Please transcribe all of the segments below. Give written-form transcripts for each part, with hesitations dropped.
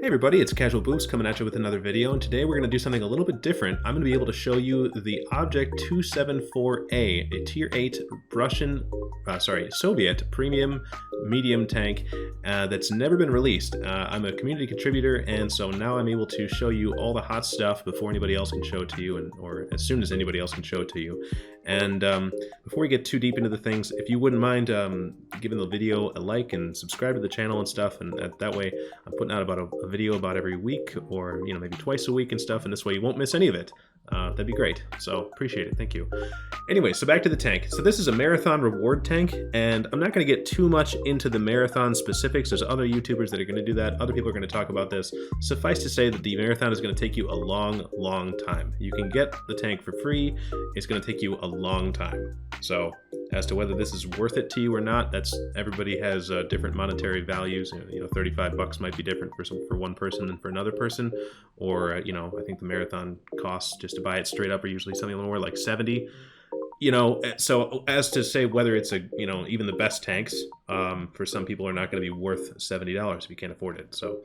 Hey everybody, it's Casual.Boops coming at you with another video, and today we're going to do something a little bit different. I'm going to be able to show you the Object 274A, a Tier 8 Soviet premium medium tank that's never been released. I'm a community contributor, and so now I'm able to show you all the hot stuff before anybody else can show it to you, or as soon as anybody else can show it to you. And before we get too deep into the things, if you wouldn't mind giving the video a like and subscribe to the channel and stuff, and that way I'm putting out about a video about every week, or maybe twice a week and stuff, and this way you won't miss any of it. That'd be great. So appreciate it. Thank you. Anyway, so back to the tank. So this is a marathon reward tank, and I'm not going to get too much into the marathon specifics. There's other YouTubers that are going to do that. Other people are going to talk about this. Suffice to say that the marathon is going to take you a long time. You can get the tank for free. It's going to take you a long time. So as to whether this is worth it to you or not, that's everybody has different monetary values. 35 bucks might be different for one person than for another person, or I think the marathon costs just to buy it straight up are usually something more like 70. So as to say whether it's even the best tanks for some people are not going to be worth $70 if you can't afford it. So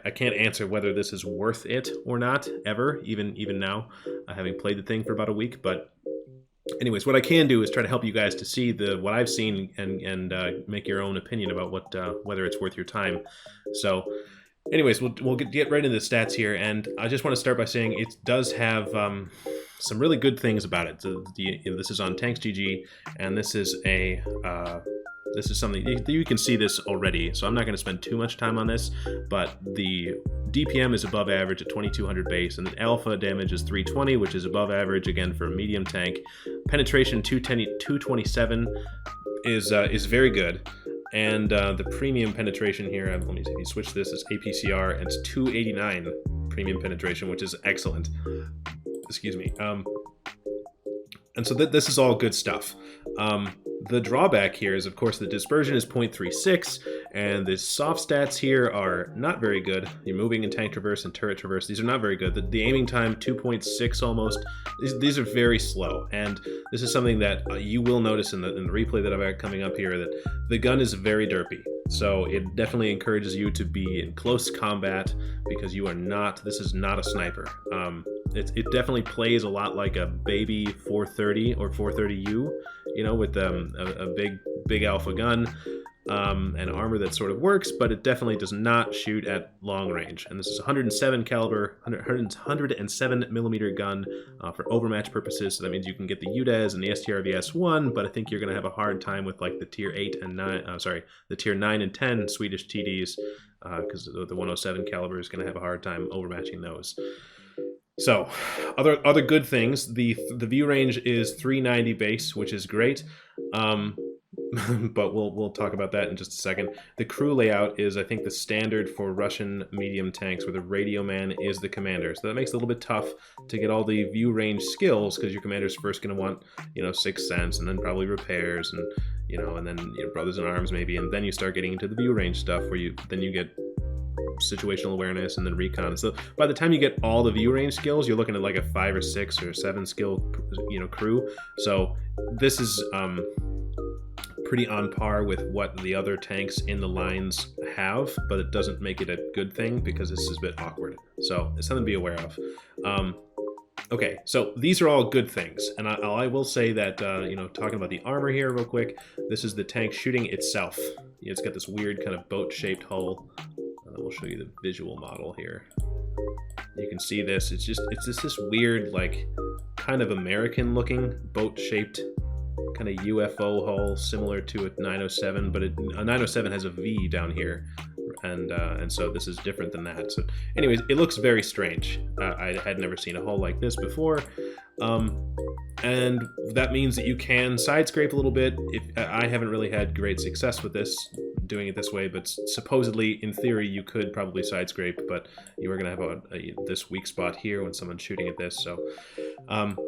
I can't answer whether this is worth it or not ever, even now, having played the thing for about a week. But anyways, what I can do is try to help you guys to see what I've seen and make your own opinion about whether it's worth your time. So anyways, we'll get right into the stats here, and I just want to start by saying it does have some really good things about it. This is on Tanks.gg, and this is something you can see this already, so I'm not going to spend too much time on this, but the DPM is above average at 2200 base, and the alpha damage is 320, which is above average again for a medium tank. Penetration 227 is very good. And the premium penetration here, let me see, if you switch this, is APCR, and it's 289 premium penetration, which is excellent. Excuse me. And so this is all good stuff. The drawback here is, of course, the dispersion is 0.36, and the soft stats here are not very good. You're moving in tank traverse and turret traverse. These are not very good. The aiming time, 2.6 almost. These are very slow, and this is something that you will notice in the replay that I've got coming up here, that the gun is very derpy. So it definitely encourages you to be in close combat, because this is not a sniper. It definitely plays a lot like a baby 430 or 430U, with a big alpha gun and armor that sort of works, but it definitely does not shoot at long range. And this is 107 caliber, 107 millimeter gun for overmatch purposes. So that means you can get the UDES and the STRVS-1, but I think you're going to have a hard time with like the tier 8 and 9, the tier 9 and 10 Swedish TDs, because the 107 caliber is going to have a hard time overmatching those. So, other good things. The view range is 390 base, which is great. But we'll talk about that in just a second. The crew layout is, I think, the standard for Russian medium tanks, where the radio man is the commander. So that makes it a little bit tough to get all the view range skills, because your commander's first going to want, Sixth Sense, and then probably repairs, and and then Brothers in Arms maybe, and then you start getting into the view range stuff, where you get situational awareness and then recon. So by the time you get all the view range skills, you're looking at like a 5 or 6 or 7 skill crew. So this is pretty on par with what the other tanks in the lines have, but it doesn't make it a good thing, because this is a bit awkward. So it's something to be aware of. Okay, so these are all good things, and I will say that, talking about the armor here real quick, this is the tank shooting itself. It's got this weird kind of boat-shaped hull. We'll show you the visual model here. You can see this. It's just this weird, like, kind of American-looking boat-shaped kind of UFO hull, similar to a 907, but a 907 has a V down here, and so this is different than that. So, anyways, it looks very strange. I had never seen a hull like this before, and that means that you can side scrape a little bit. I haven't really had great success with doing it this way, but supposedly, in theory, you could probably side scrape, but you are going to have this weak spot here when someone's shooting at this. So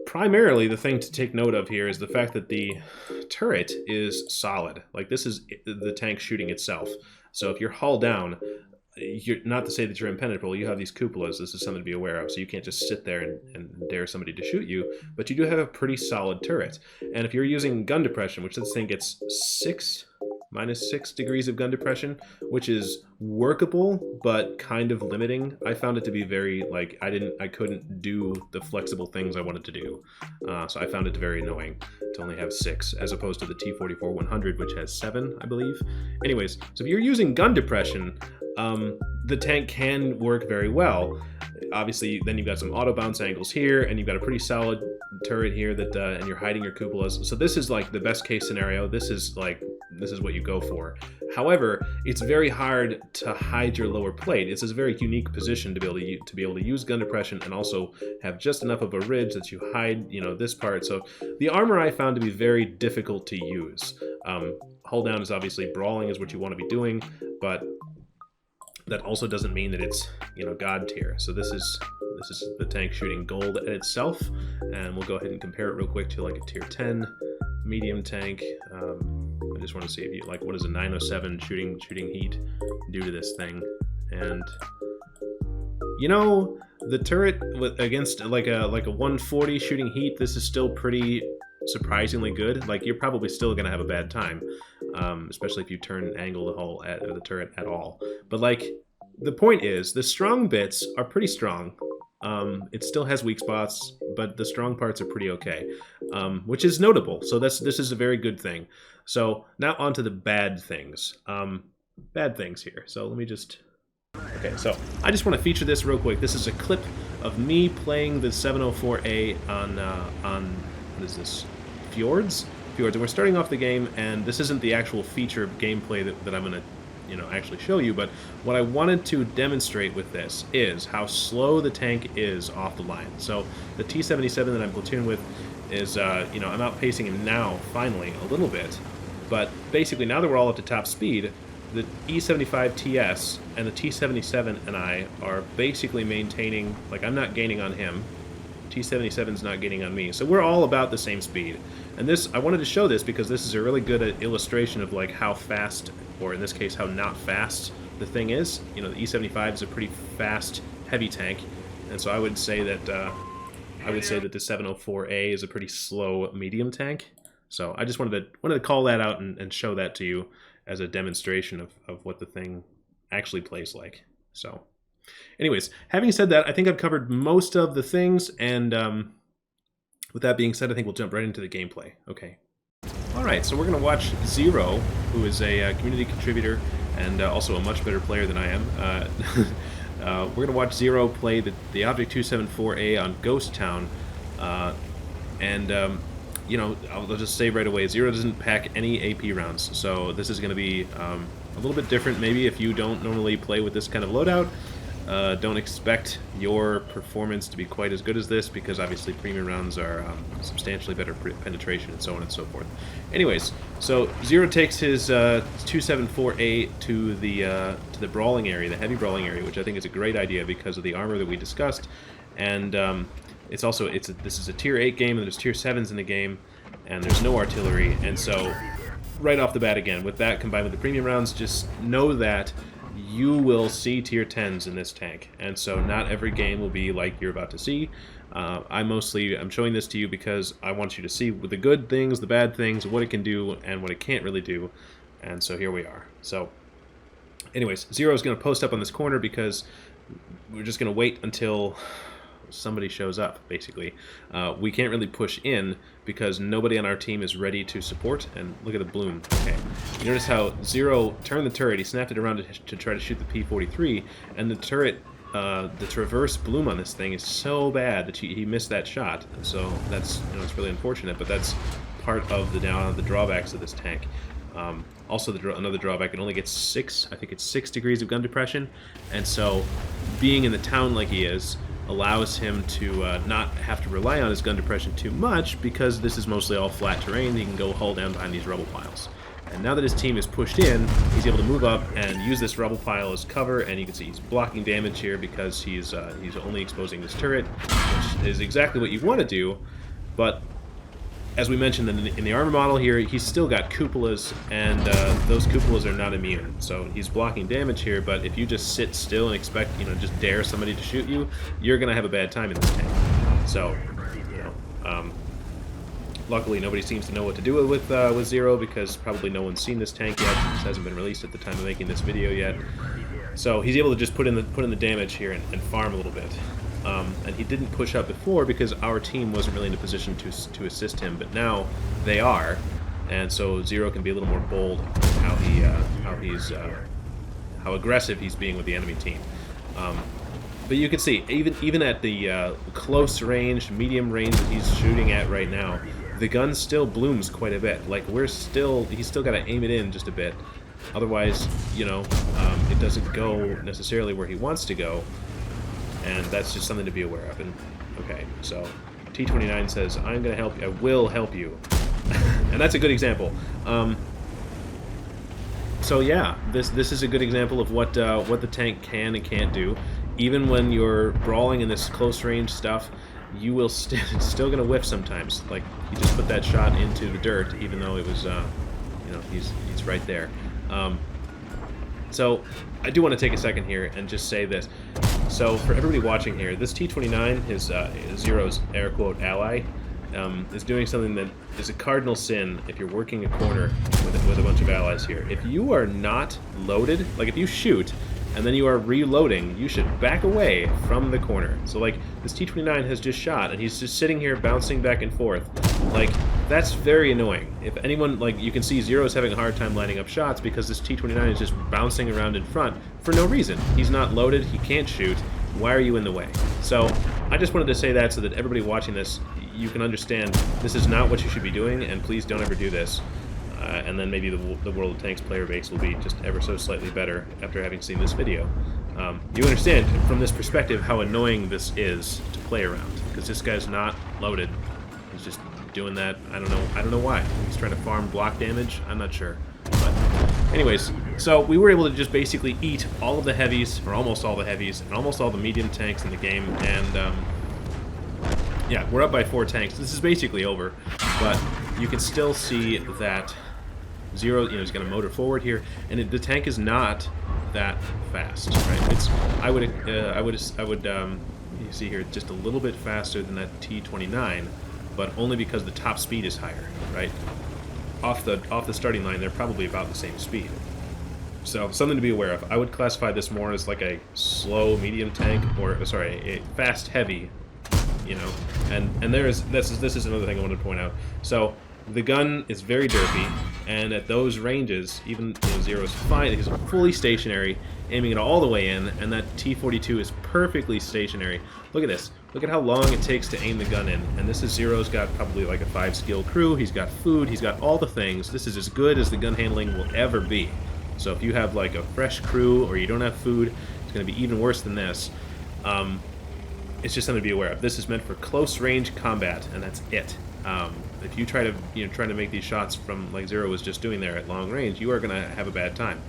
primarily, the thing to take note of here is the fact that the turret is solid. Like, this is the tank shooting itself. So if you're hull down, you're not to say that you're impenetrable. You have these cupolas. This is something to be aware of. So you can't just sit there and dare somebody to shoot you, but you do have a pretty solid turret. And if you're using gun depression, which this thing gets 6 -6 degrees of gun depression, which is workable, but kind of limiting. I found it to be very, like, I couldn't do the flexible things I wanted to do. So I found it very annoying to only have 6, as opposed to the T44-100, which has 7, I believe. Anyways, so if you're using gun depression, the tank can work very well. Obviously, then you've got some auto bounce angles here, and you've got a pretty solid turret here that, and you're hiding your cupolas. So this is like the best case scenario. This is what you go for. However, it's very hard to hide your lower plate. It's a very unique position to be able to use gun depression and also have just enough of a ridge that you hide, you know, this part. So the armor I found to be very difficult to use. Hull down is obviously brawling is what you want to be doing, but that also doesn't mean that it's, you know, god tier. So this is the tank shooting gold at itself, and we'll go ahead and compare it real quick to like a tier 10 medium tank. I just want to see if you like, what does a 907 shooting heat do to this thing? And you know, the turret against like a 140 shooting heat, this is still pretty surprisingly good. Like, you're probably still gonna have a bad time, especially if you turn and angle the hull at the turret at all. But like, the point is, the strong bits are pretty strong. It still has weak spots, but the strong parts are pretty okay, which is notable. So this is a very good thing. So now on to the bad things. Bad things here. So let me just... Okay, so I just want to feature this real quick. This is a clip of me playing the 704A on what is this? Fjords, and we're starting off the game, and this isn't the actual feature gameplay that I'm going to, you know, actually show you, but what I wanted to demonstrate with this is how slow the tank is off the line. So the T-77 that I'm platooned with is, you know, I'm outpacing him now, finally, a little bit, but basically now that we're all up to top speed, the E-75 TS and the T-77 and I are basically maintaining, like, I'm not gaining on him, T-77's not gaining on me, so we're all about the same speed. And this, I wanted to show this because this is a really good illustration of like how fast, or in this case how not fast, the thing is. You know, the E-75 is a pretty fast heavy tank, and so I would say that the 704A is a pretty slow medium tank. So I just wanted to call that out and show that to you as a demonstration of what the thing actually plays like. So anyways, having said that, I think I've covered most of the things, and with that being said, I think we'll jump right into the gameplay. Okay. Alright, so we're going to watch Zero, who is a community contributor and also a much better player than I am. We're going to watch Zero play the Object 274A on Ghost Town, you know, I'll just say right away, Zero doesn't pack any AP rounds, so this is going to be a little bit different. Maybe if you don't normally play with this kind of loadout, don't expect your performance to be quite as good as this, because obviously premium rounds are substantially better penetration and so on and so forth. Anyways, so Zero takes his 274A to the brawling area, the heavy brawling area, which I think is a great idea because of the armor that we discussed, and it's also this is a tier 8 game, and there's tier 7s in the game, and there's no artillery, and so right off the bat again, with that combined with the premium rounds, just know that you will see tier 10s in this tank, and so not every game will be like you're about to see. I'm showing this to you because I want you to see the good things, the bad things, what it can do, and what it can't really do, and so here we are. So anyways, Zero's going to post up on this corner because we're just going to wait until somebody shows up, basically. We can't really push in because nobody on our team is ready to support, and look at the bloom. Okay, you notice how Zero turned the turret, he snapped it around to try to shoot the P-43, and the turret, the traverse bloom on this thing is so bad that he missed that shot, so that's, you know, it's really unfortunate, but that's part of the drawbacks of this tank. Also, another drawback, it only gets 6 degrees of gun depression, and so being in the town like he is allows him to not have to rely on his gun depression too much, because this is mostly all flat terrain. He can go hull down behind these rubble piles. And now that his team is pushed in, he's able to move up and use this rubble pile as cover, and you can see he's blocking damage here because he's only exposing this turret, which is exactly what you want to do, but as we mentioned in the armor model here, he's still got cupolas, and those cupolas are not immune. So he's blocking damage here, but if you just sit still and expect, you know, just dare somebody to shoot you, you're going to have a bad time in this tank. So, you know, Luckily, nobody seems to know what to do with Zero, because probably no one's seen this tank yet. This hasn't been released at the time of making this video yet. So he's able to just put in the damage here and farm a little bit. And he didn't push up before because our team wasn't really in a position to assist him, but now they are, and so Zero can be a little more bold how aggressive he's being with the enemy team. But you can see, even at the close range, medium range that he's shooting at right now, the gun still blooms quite a bit. Like, he's still got to aim it in just a bit. Otherwise, you know, it doesn't go necessarily where he wants to go, and that's just something to be aware of. And okay, so T29 says, "I'm going to help you. I will help you," and that's a good example. So yeah, this is a good example of what the tank can and can't do. Even when you're brawling in this close range stuff, you will still gonna whiff sometimes. Like, he just put that shot into the dirt, even though it was, you know, he's right there. So I do want to take a second here and just say this. So for everybody watching here, this T29, his Zero's air quote ally, is doing something that is a cardinal sin if you're working a corner with a bunch of allies here. If you are not loaded, like if you shoot and then you are reloading, you should back away from the corner. So like, this T29 has just shot and he's just sitting here bouncing back and forth. Like, that's very annoying. If anyone, like, you can see Zero's having a hard time lining up shots because this T29 is just bouncing around in front for no reason. He's not loaded, he can't shoot. Why are you in the way? So I just wanted to say that so that everybody watching this, you can understand this is not what you should be doing, and please don't ever do this. And then maybe the World of Tanks player base will be just ever so slightly better after having seen this video. You understand from this perspective how annoying this is to play around, because this guy's not loaded. He's just doing that. I don't know why. He's trying to farm block damage. I'm not sure. But anyways, so we were able to just basically eat all of the heavies, or almost all the heavies, and almost all the medium tanks in the game, and yeah, we're up by 4 tanks. This is basically over, but you can still see that Zero, you know, is going to motor forward here, and the tank is not that fast, right? It's I would you see here, just a little bit faster than that T29, but only because the top speed is higher, right? Off the starting line, they're probably about the same speed. So something to be aware of. I would classify this more as like a slow medium tank, or sorry, a fast heavy, you know. And this is another thing I wanted to point out. So the gun is very derpy, and at those ranges, even, you know, Zero's fine. He's fully stationary, aiming it all the way in, and that T42 is perfectly stationary. Look at this. Look at how long it takes to aim the gun in. And this is Zero's got probably like a 5-skill crew. He's got food. He's got all the things. This is as good as the gun handling will ever be. So if you have like a fresh crew or you don't have food, it's going to be even worse than this. It's just something to be aware of. This is meant for close range combat, and that's it. If you try to make these shots from like Zero was just doing there at long range, you are going to have a bad time.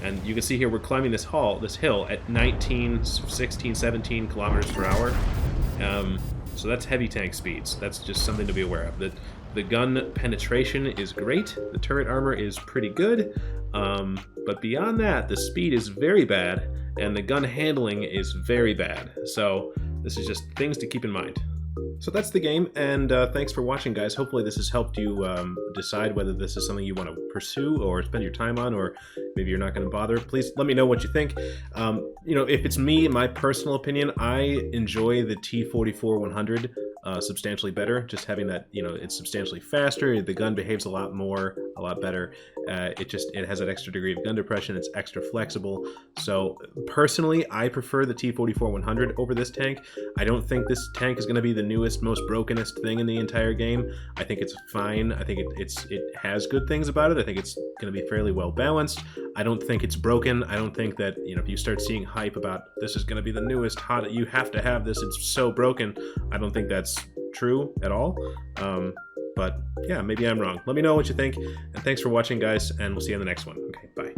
And you can see here we're climbing this hill at 19, 16, 17 kilometers per hour. So that's heavy tank speeds. That's just something to be aware of. The gun penetration is great. The turret armor is pretty good. But beyond that, the speed is very bad, and the gun handling is very bad. So this is just things to keep in mind. So that's the game, and thanks for watching, guys. Hopefully this has helped you decide whether this is something you want to pursue or spend your time on, or maybe you're not going to bother. Please let me know what you think. You know, if it's me, my personal opinion, I enjoy the T44-100 substantially better. Just having that, you know, it's substantially faster. The gun behaves a lot better. It has that extra degree of gun depression. It's extra flexible. So personally, I prefer the T44-100 over this tank. I don't think this tank is going to be the newest, most brokenest thing in the entire game. I think it's fine. I think it has good things about it. I think it's going to be fairly well balanced. I don't think it's broken. I don't think that, you know, if you start seeing hype about this is going to be the newest hot, you have to have this, it's so broken, I don't think that's true at all. But yeah, maybe I'm wrong. Let me know what you think, and thanks for watching, guys, and we'll see you in the next one. Okay, bye.